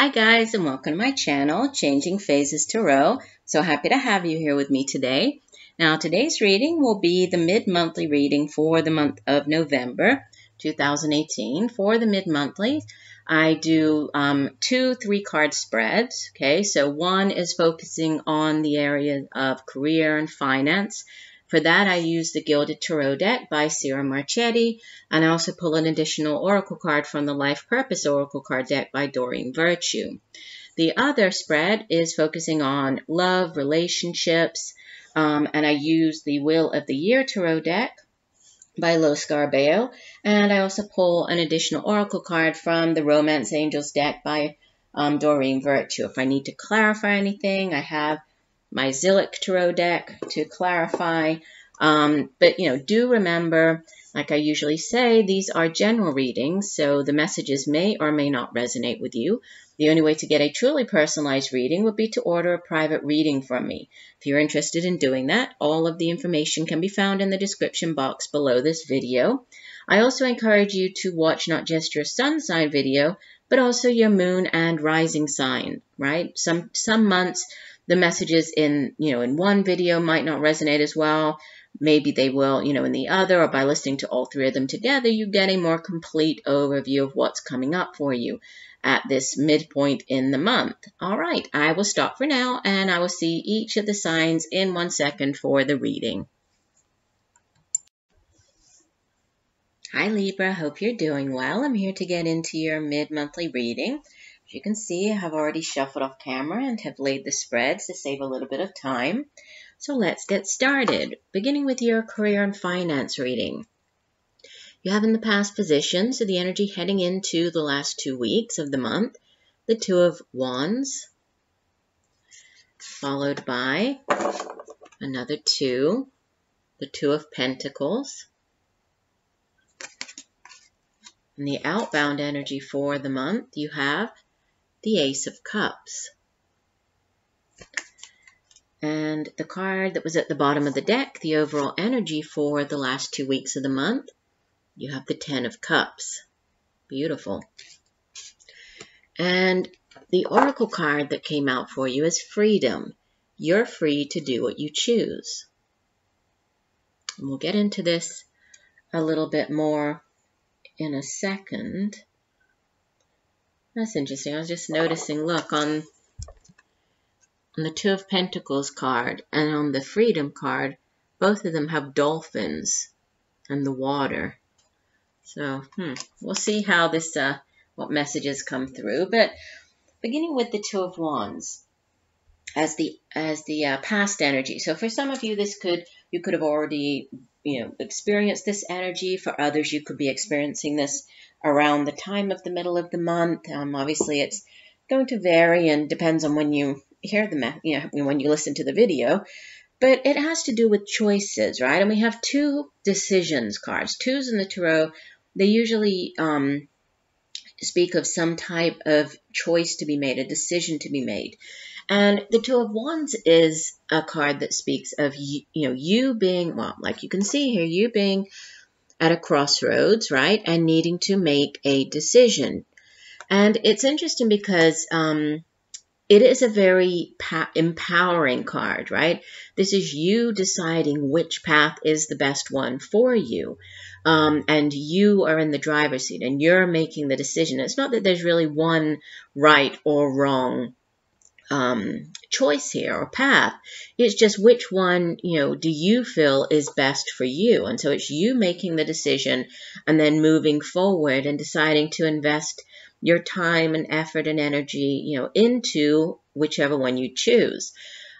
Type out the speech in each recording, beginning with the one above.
Hi guys, and welcome to my channel, Changing Phases Tarot. So happy to have you here with me today. Now today's reading will be the mid-monthly reading for the month of November 2018. For the mid-monthly, I do 2 3-card spreads. Okay, so one is focusing on the area of career and finance. For that, I use the Gilded Tarot deck by Sierra Marchetti, and I also pull an additional oracle card from the Life Purpose Oracle card deck by Doreen. The other spread is focusing on love, relationships, and I use the Wheel of the Year Tarot deck by Los Garbeo, and I also pull an additional oracle card from the Romance Angels deck by Doreen. If I need to clarify anything, I have my Zillich Tarot deck to clarify. But, do remember, like I usually say, these are general readings, so the messages may or may not resonate with you. The only way to get a truly personalized reading would be to order a private reading from me. If you're interested in doing that, all of the information can be found in the description box below this video. I also encourage you to watch not just your sun sign video, but also your moon and rising sign, right? Some months, the messages in one video might not resonate as well. Maybe they will, in the other, or by listening to all 3 of them together, you get a more complete overview of what's coming up for you at this midpoint in the month. All right, I will stop for now, and I will see each of the signs in 1 second for the reading. Hi Libra, hope you're doing well. I'm here to get into your mid-monthly reading. As you can see, I have already shuffled off camera and have laid the spreads to save a little bit of time. So let's get started, beginning with your career and finance reading. You have in the past position, so the energy heading into the last 2 weeks of the month, the 2 of Wands, followed by another 2, the 2 of Pentacles. In the outbound energy for the month, you have the Ace of Cups. And the card that was at the bottom of the deck, the overall energy for the last 2 weeks of the month, you have the 10 of Cups. Beautiful. And the oracle card that came out for you is Freedom. You're free to do what you choose. And we'll get into this a little bit more in a second. That's interesting. I was just noticing, look, on the 2 of Pentacles card and on the Freedom card, both of them have dolphins and the water. So, we'll see how this, what messages come through. But beginning with the 2 of Wands as the past energy. So for some of you, you could have already, experienced this energy. For others, you could be experiencing this around the time of the middle of the month. Obviously, it's going to vary and depends on when you hear when you listen to the video. But it has to do with choices, right? And we have 2 decisions cards. 2s in the tarot, they usually speak of some type of choice to be made, a decision to be made. And the 2 of Wands is a card that speaks of you being, well, like you can see here, you being at a crossroads, right? And needing to make a decision. And it's interesting because it is a very empowering card, right? This is you deciding which path is the best one for you. And you are in the driver's seat and you're making the decision. It's not that there's really one right or wrong choice here or path. It's just which one, do you feel is best for you? And so it's you making the decision and then moving forward and deciding to invest your time and effort and energy, into whichever one you choose.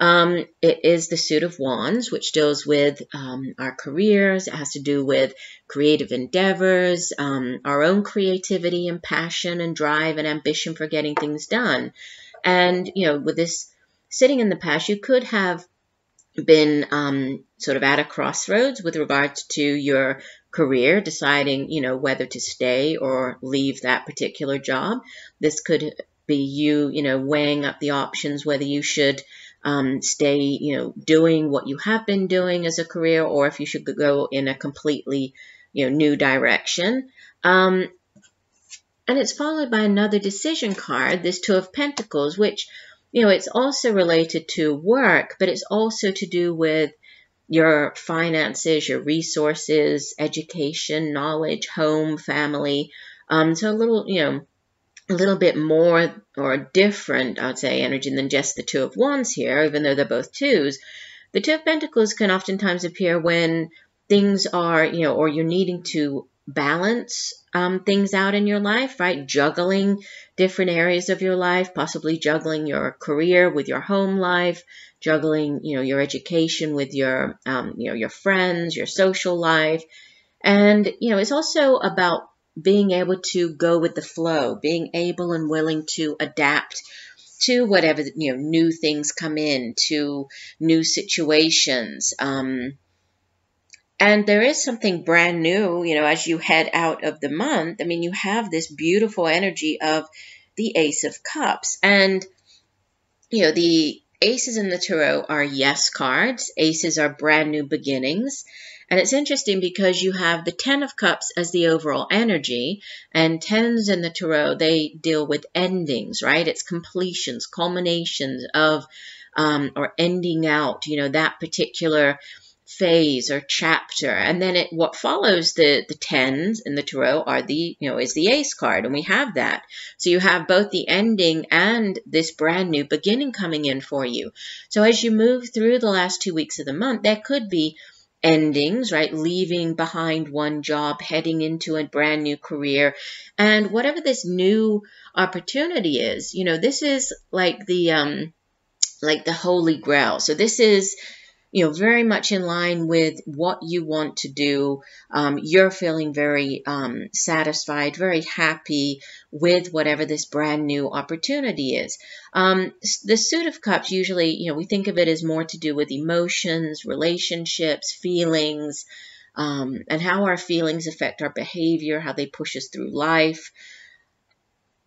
It is the Suit of Wands, which deals with our careers. It has to do with creative endeavors, our own creativity and passion and drive and ambition for getting things done. And, with this sitting in the past, you could have been sort of at a crossroads with regards to your career, deciding, whether to stay or leave that particular job. This could be you, weighing up the options, whether you should stay, doing what you have been doing as a career, or if you should go in a completely, new direction. And it's followed by another decision card, this Two of Pentacles, which, it's also related to work, but it's also to do with your finances, your resources, education, knowledge, home, family. So a little bit more or different, I would say, energy than just the Two of Wands here, even though they're both twos. The Two of Pentacles can oftentimes appear when things are, or you're needing to balance things out in your life, right? Juggling different areas of your life, possibly juggling your career with your home life, juggling, your education with your, your friends, your social life. And, it's also about being able to go with the flow, being able and willing to adapt to whatever, new things come in, to new situations. And there is something brand new, as you head out of the month. I mean, you have this beautiful energy of the Ace of Cups. And, the aces in the tarot are yes cards. Aces are brand new beginnings. And it's interesting because you have the Ten of Cups as the overall energy, and tens in the tarot, they deal with endings, right? It's completions, culminations of, or ending out, that particular phase or chapter. And then what follows the tens in the tarot are is the Ace card, and we have that. So you have both the ending and this brand new beginning coming in for you. So as you move through the last 2 weeks of the month, there could be endings, right? Leaving behind one job, heading into a brand new career. And whatever this new opportunity is, this is like the Holy Grail. So this is, very much in line with what you want to do. You're feeling very satisfied, very happy with whatever this brand new opportunity is. The Suit of Cups, usually, we think of it as more to do with emotions, relationships, feelings, and how our feelings affect our behavior, how they push us through life.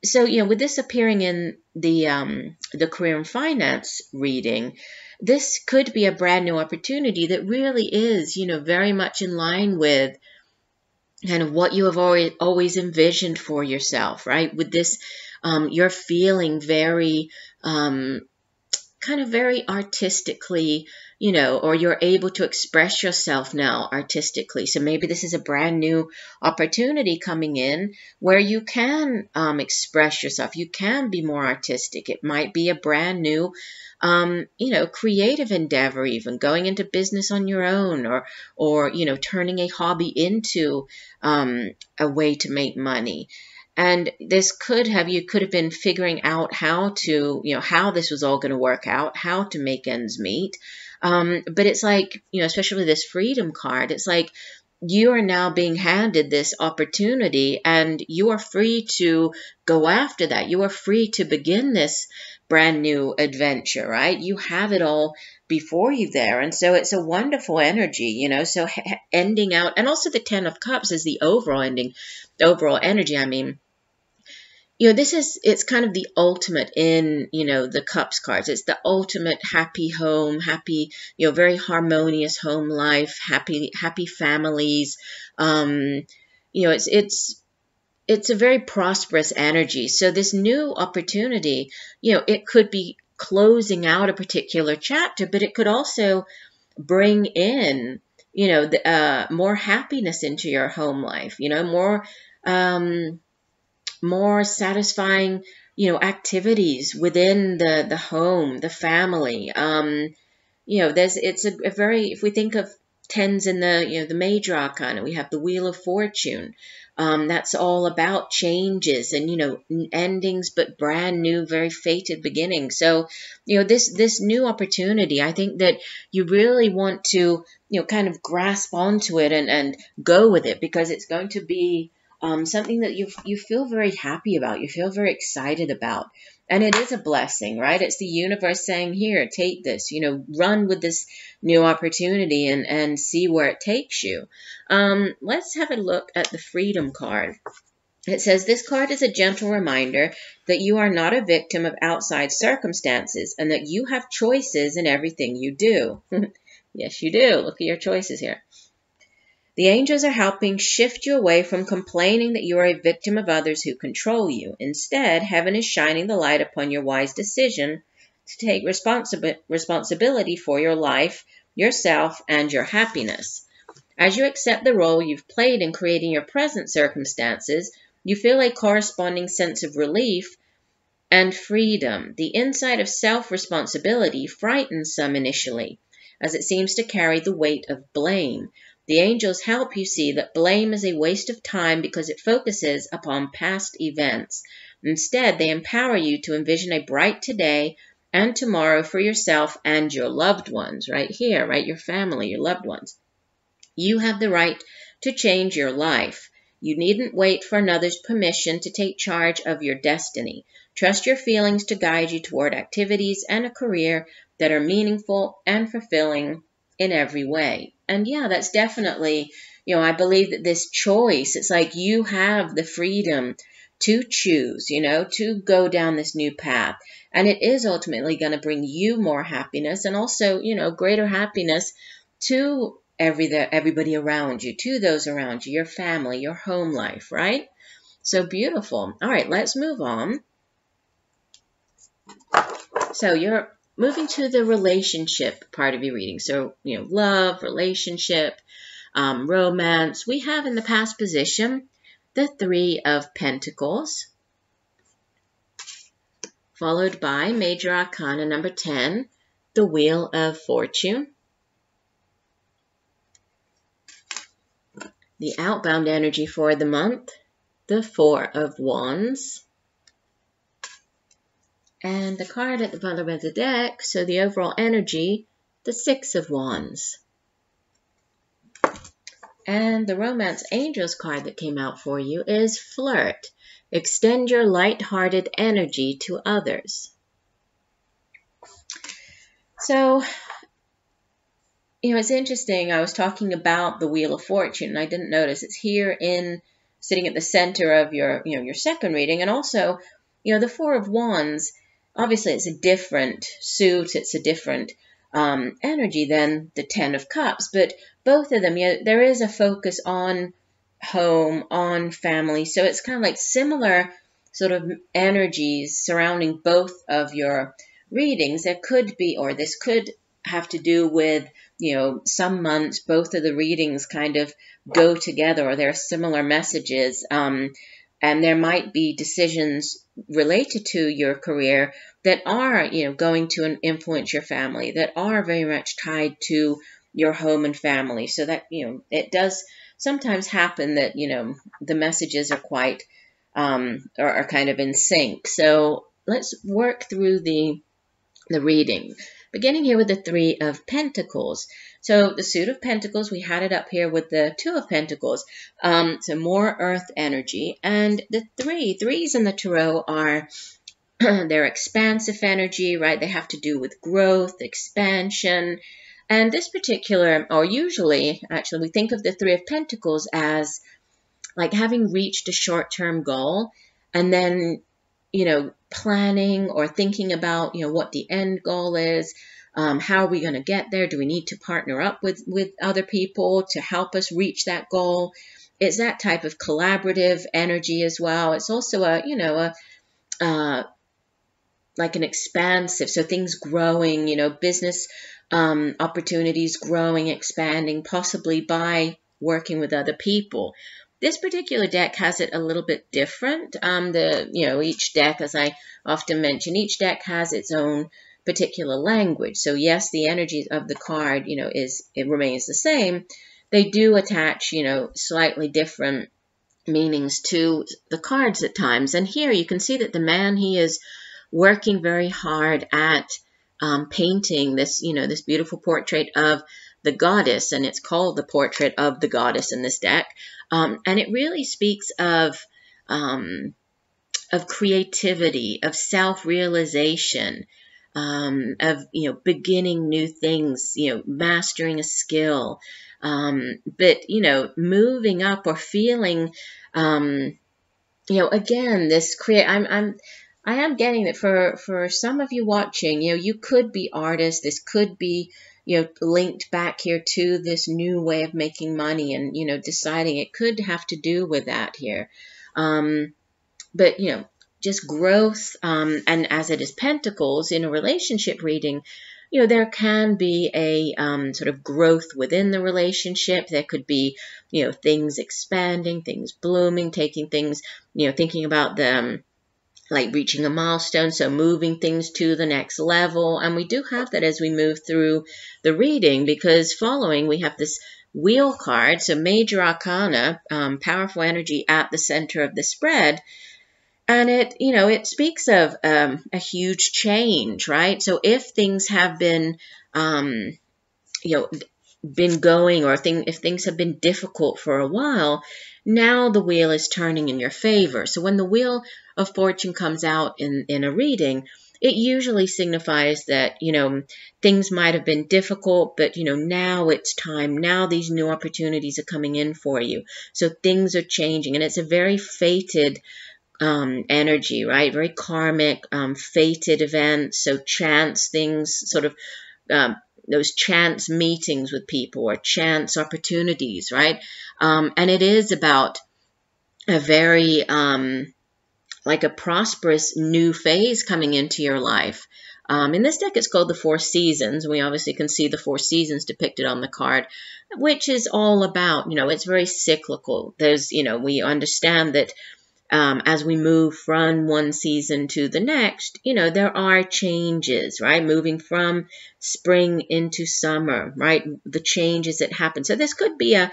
So, with this appearing in the career and finance reading, this could be a brand new opportunity that really is, very much in line with kind of what you have always envisioned for yourself, right? With this, you're feeling very, kind of very artistically, or you're able to express yourself now artistically. So maybe this is a brand new opportunity coming in where you can express yourself. You can be more artistic. It might be a brand new, creative endeavor, even going into business on your own, or turning a hobby into a way to make money. And this you could have been figuring out how to, how this was all going to work out, how to make ends meet. But it's like, especially this Freedom card, it's like you are now being handed this opportunity and you are free to go after that. You are free to begin this brand new adventure, right? You have it all before you there. And so it's a wonderful energy, so ending out, and also the Ten of Cups is the overall ending, the overall energy. I mean, it's kind of the ultimate in, the Cups cards. It's the ultimate happy home, happy, very harmonious home life, happy families. It's a very prosperous energy. So this new opportunity, it could be closing out a particular chapter, but it could also bring in, more happiness into your home life, more satisfying, activities within the home, the family. If we think of tens in the major arcana, we have the Wheel of Fortune. That's all about changes and, endings, but brand new, very fated beginnings. So, this new opportunity, I think that you really want to, kind of grasp onto it and go with it, because it's going to be something that you feel very happy about, you feel very excited about. And it is a blessing, right? It's the universe saying, here, take this, run with this new opportunity and see where it takes you. Let's have a look at the Freedom card. It says, this card is a gentle reminder that you are not a victim of outside circumstances and that you have choices in everything you do. Yes, you do. Look at your choices here. The angels are helping shift you away from complaining that you are a victim of others who control you. Instead, heaven is shining the light upon your wise decision to take responsibility for your life, yourself, and your happiness. As you accept the role you've played in creating your present circumstances, you feel a corresponding sense of relief and freedom. The insight of self-responsibility frightens some initially, as it seems to carry the weight of blame. The angels help you see that blame is a waste of time because it focuses upon past events. Instead, they empower you to envision a bright today and tomorrow for yourself and your loved ones, right here, right? Your family, your loved ones. You have the right to change your life. You needn't wait for another's permission to take charge of your destiny. Trust your feelings to guide you toward activities and a career that are meaningful and fulfilling in every way. And yeah, that's definitely, I believe that this choice, it's like you have the freedom to choose, to go down this new path. And it is ultimately going to bring you more happiness and also, greater happiness to everybody around you, to those around you, your family, your home life, right? So beautiful. All right, let's move on. So you're moving to the relationship part of your reading. So, love, relationship, romance. We have in the past position the Three of Pentacles, followed by Major Arcana number 10, the Wheel of Fortune. The outbound energy for the month, the Four of Wands. And the card at the bottom of the deck, so the overall energy, the Six of Wands. And the Romance Angels card that came out for you is Flirt. Extend your light-hearted energy to others. So, it's interesting. I was talking about the Wheel of Fortune, and I didn't notice it's here sitting at the center of your, your second reading. And also, the Four of Wands, obviously it's a different suit, it's a different energy than the Ten of Cups, but both of them, there is a focus on home, on family, so it's kind of like similar sort of energies surrounding both of your readings. There could be, or this could have to do with, some months both of the readings kind of go together, or there are similar messages, and there might be decisions related to your career that are, going to influence your family, that are very much tied to your home and family. So that, it does sometimes happen that, the messages are quite, are kind of in sync. So let's work through the reading. Beginning here with the Three of Pentacles. So the Suit of Pentacles, we had it up here with the Two of Pentacles. So more earth energy. And the threes in the Tarot are their expansive energy, right? They have to do with growth, expansion. And this particular, or usually, actually, we think of the Three of Pentacles as like having reached a short-term goal and then, planning or thinking about, what the end goal is. How are we going to get there? Do we need to partner up with other people to help us reach that goal? It's that type of collaborative energy as well. It's also like an expansive, so things growing, business opportunities growing, expanding, possibly by working with other people. This particular deck has it a little bit different. Each deck, as I often mention, each deck has its own particular language. So yes, the energy of the card, it remains the same. They do attach, slightly different meanings to the cards at times. And here you can see that the man, he is working very hard at painting this, this beautiful portrait of the goddess, and it's called the Portrait of the Goddess in this deck. And it really speaks of creativity, of self-realization, of, beginning new things, mastering a skill, but, moving up or feeling, again, this I am getting that for some of you watching, you could be artists. This could be, linked back here to this new way of making money and, deciding it could have to do with that here. But, just growth, and as it is Pentacles in a relationship reading, there can be a sort of growth within the relationship. There could be, things expanding, things blooming, taking things, thinking about them, like reaching a milestone, so moving things to the next level. And we do have that as we move through the reading, because following we have this Wheel card, so Major Arcana, powerful energy at the center of the spread. And it speaks of a huge change, right? So if things have been, been going, or if things have been difficult for a while, now the wheel is turning in your favor. So when the Wheel of Fortune comes out in a reading, it usually signifies that, things might have been difficult, but, now it's time. Now these new opportunities are coming in for you. So things are changing, and it's a very fated energy, right? Very karmic, fated events. So chance things, sort of those chance meetings with people or chance opportunities, right? And it is about a very, like a prosperous new phase coming into your life. In this deck, it's called the Four Seasons. We obviously can see the Four Seasons depicted on the card, which is all about, it's very cyclical. There's, we understand that as we move from one season to the next, there are changes, right? Moving from spring into summer, right? The changes that happen. So this could be a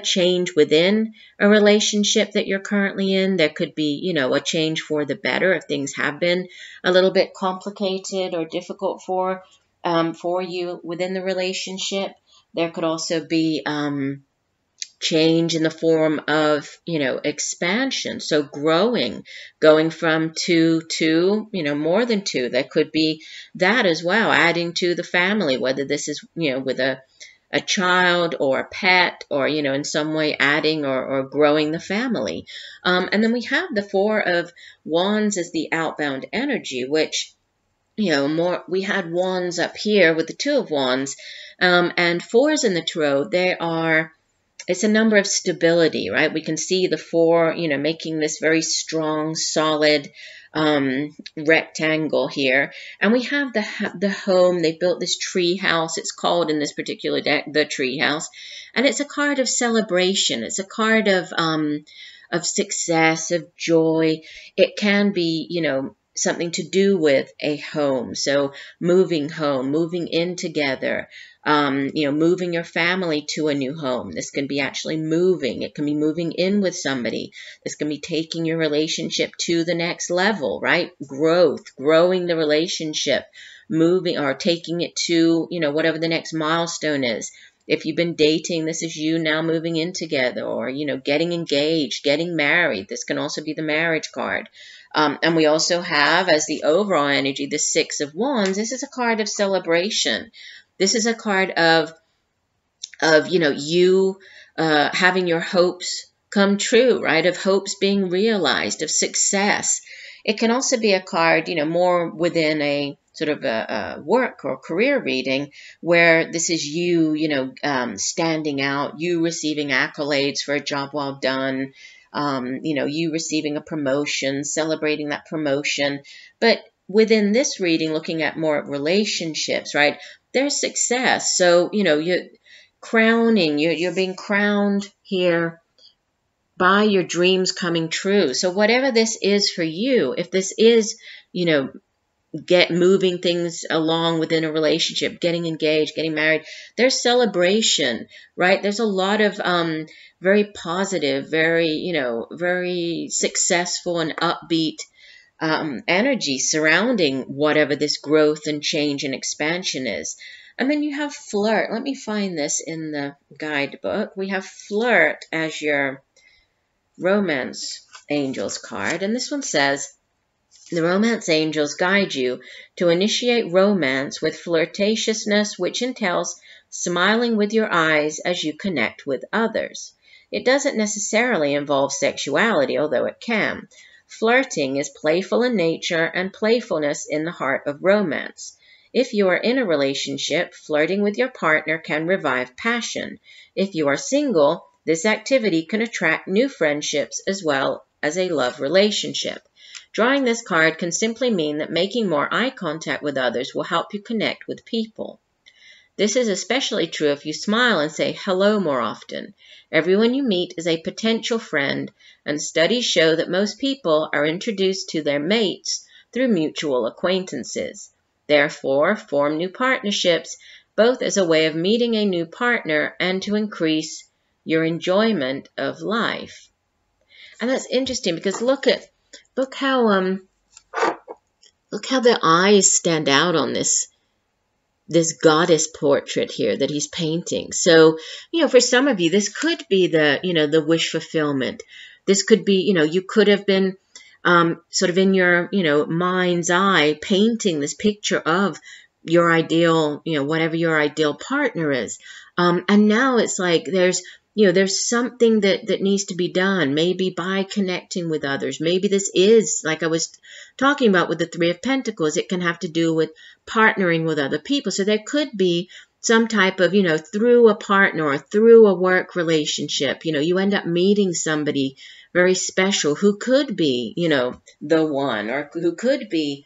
change within a relationship that you're currently in. There could be, a change for the better if things have been a little bit complicated or difficult for you within the relationship. There could also be change in the form of, expansion. So growing, going from 2 to, more than 2. There could be that as well, adding to the family, whether this is, with a child or a pet, or, in some way adding or growing the family. And then we have the Four of Wands as the outbound energy, which, we had Wands up here with the Two of Wands, and fours in the tarot, it's a number of stability, right? We can see the four, making this very strong, solid rectangle here. And we have the home. They built this tree house. It's called in this particular deck the tree house. And it's a card of celebration. It's a card of success, of joy. It can be, something to do with a home. So moving home, moving in together, moving your family to a new home. This can be actually moving. It can be moving in with somebody. This can be taking your relationship to the next level, right? Growing the relationship, moving or taking it to, whatever the next milestone is. If you've been dating, this is you now moving in together, or, getting engaged, getting married. This can also be the marriage card. And we also have, as the overall energy, the Six of Wands. This is a card of celebration. This is a card of you having your hopes come true, right? Of hopes being realized, of success. It can also be a card, more within a sort of a work or career reading, where this is you, standing out, you receiving accolades for a job well done, you receiving a promotion, celebrating that promotion. But within this reading, looking at more relationships, right? There's success. So, you're crowning, you're being crowned here by your dreams coming true. So whatever this is for you, if this is, moving things along within a relationship, getting engaged, getting married, there's celebration, right? There's a lot of very positive, very successful and upbeat energy surrounding whatever this growth and change and expansion is. And then you have Flirt. Let me find this in the guidebook. We have Flirt as your Romance Angels card. And this one says, the Romance Angels guide you to initiate romance with flirtatiousness, which entails smiling with your eyes as you connect with others. It doesn't necessarily involve sexuality, although it can. Flirting is playful in nature and playfulness in the heart of romance. If you are in a relationship, flirting with your partner can revive passion. If you are single, this activity can attract new friendships as well as a love relationship. Drawing this card can simply mean that making more eye contact with others will help you connect with people. This is especially true if you smile and say hello more often. Everyone you meet is a potential friend, and studies show that most people are introduced to their mates through mutual acquaintances. Therefore, form new partnerships, both as a way of meeting a new partner and to increase your enjoyment of life. And that's interesting because look how the eyes stand out on this goddess portrait here that he's painting. So, for some of you, this could be the wish fulfillment. This could be, you could have been sort of in your, mind's eye painting this picture of your ideal, whatever your ideal partner is. And now it's like there's something that needs to be done, maybe by connecting with others. Maybe this is, like I was talking about with the Three of Pentacles, it can have to do with partnering with other people. So there could be some type of, through a partner or through a work relationship, you end up meeting somebody very special who could be, the one, or who could be,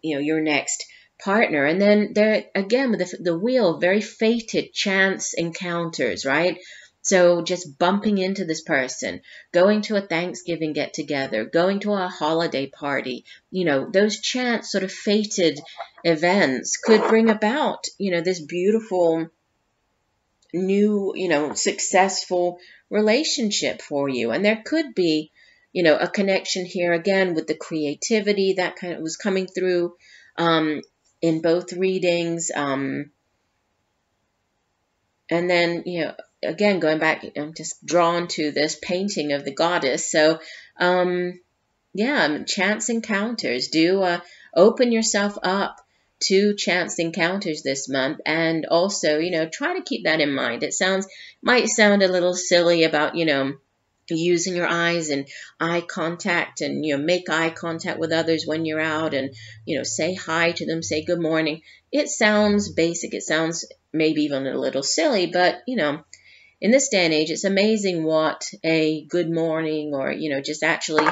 your next partner. And then there, again, with the wheel, very fated chance encounters, right? So just bumping into this person, going to a Thanksgiving get-together, going to a holiday party, those chance sort of fated events could bring about, this beautiful, new, successful relationship for you. And there could be, a connection here again with the creativity that kind of was coming through in both readings. And then, again, going back, I'm just drawn to this painting of the goddess. So, chance encounters. Do open yourself up to chance encounters this month. And also, try to keep that in mind. It might sound a little silly about, using your eyes and eye contact and, make eye contact with others when you're out and, say hi to them, say good morning. It sounds basic. It sounds maybe even a little silly, but, in this day and age, it's amazing what a good morning or, just actually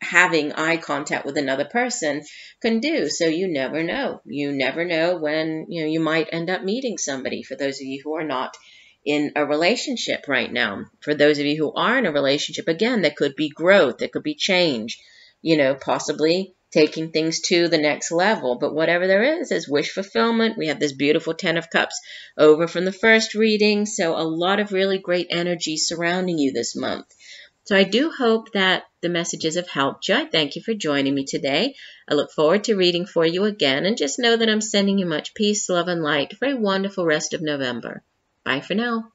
having eye contact with another person can do. So you never know. You never know when, you might end up meeting somebody. For those of you who are not in a relationship right now. For those of you who are in a relationship, again, there could be growth. There could be change, possibly taking things to the next level. But whatever there is wish fulfillment. We have this beautiful 10 of Cups over from the first reading. So a lot of really great energy surrounding you this month. So I do hope that the messages have helped you. I thank you for joining me today. I look forward to reading for you again. And just know that I'm sending you much peace, love, and light for a wonderful rest of November. Bye for now.